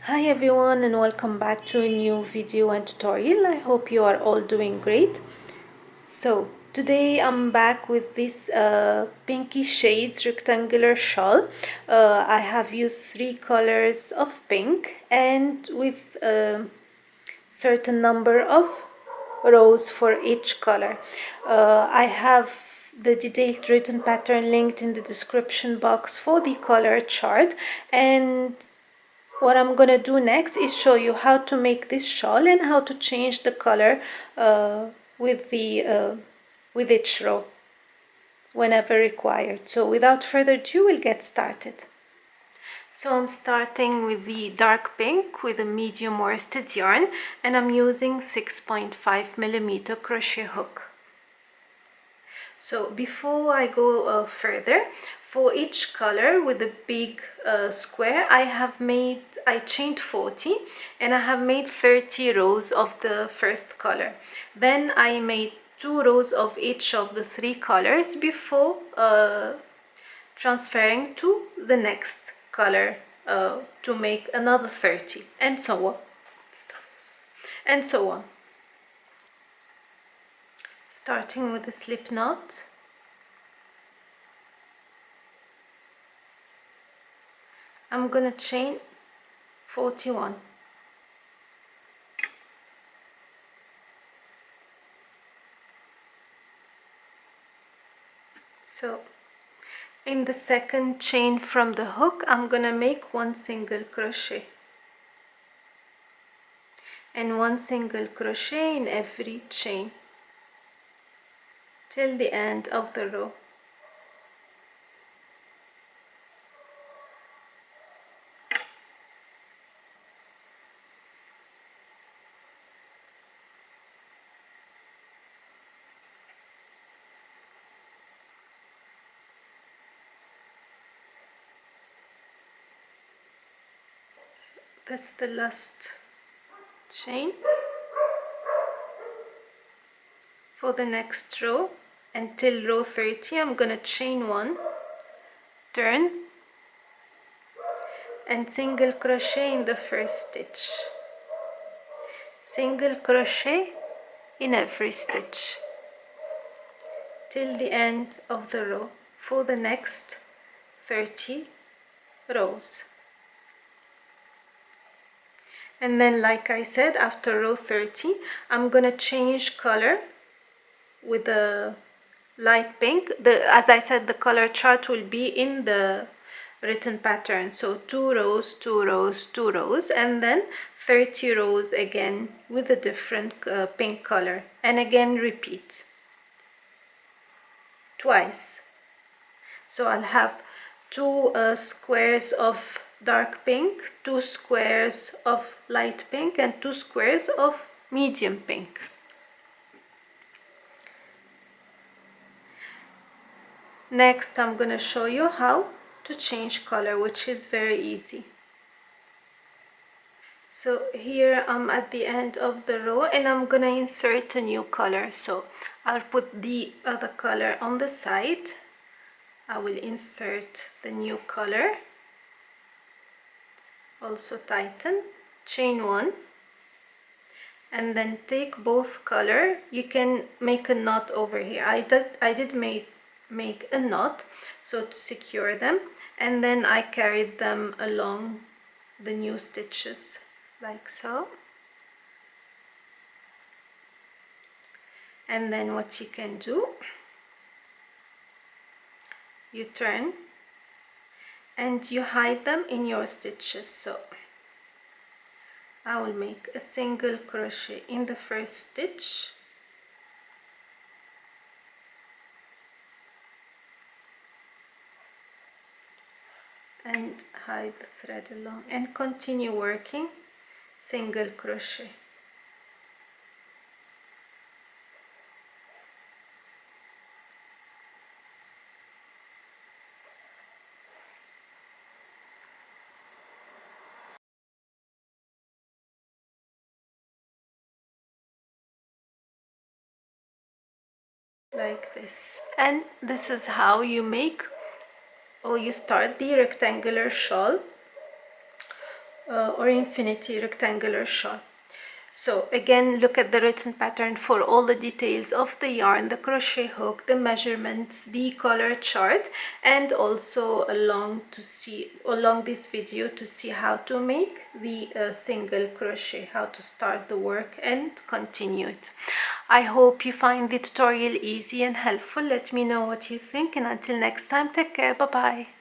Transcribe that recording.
Hi everyone, and welcome back to a new video and tutorial. I hope you are all doing great. So today I'm back with this pinky shades rectangular shawl. I have used 3 colors of pink and with a certain number of rows for each color. I have the detailed written pattern linked in the description box for the color chart, and what I'm gonna do next is show you how to make this shawl and how to change the color with each row whenever required. So without further ado, we'll get started. So I'm starting with the dark pink with a medium worsted yarn, and I'm using 6.5mm crochet hook. So before I go further, for each color with the big square, I chained 40 and I have made 30 rows of the first color. Then I made 2 rows of each of the 3 colors before transferring to the next color to make another 30, and so on. And so on. Starting with a slip knot. I'm gonna chain 41. So in the second chain from the hook, I'm gonna make 1 single crochet and 1 single crochet in every chain till the end of the row. So that's the last chain. For the next row until row 30, I'm gonna chain 1, turn, and single crochet in the first stitch. Single crochet in every stitch till the end of the row for the next 30 rows. And then, like I said, after row 30, I'm gonna change color with the light pink. As I said, the color chart will be in the written pattern. So 2 rows, 2 rows, 2 rows, and then 30 rows again with a different pink color. And again, repeat twice. So I'll have 2 squares of dark pink, 2 squares of light pink, and 2 squares of medium pink. Next, I'm going to show you how to change color, which is very easy. So here I'm at the end of the row and I'm going to insert a new color. So I'll put the other color on the side. I will insert the new color. Also tighten, chain 1, and then take both color. You can make a knot over here. I did make a knot so to secure them, and then I carried them along the new stitches like so. And then what you can do, you turn and you hide them in your stitches. So I will make a single crochet in the first stitch, and hide the thread along and continue working single crochet. Like this. And this is how you make, or you start, the rectangular shawl or infinity rectangular shawl. So again, look at the written pattern for all the details of the yarn, the crochet hook, the measurements, the color chart, and also along this video to see how to make the single crochet, how to start the work and continue it. I hope you find the tutorial easy and helpful. Let me know what you think, and until next time, take care. Bye bye.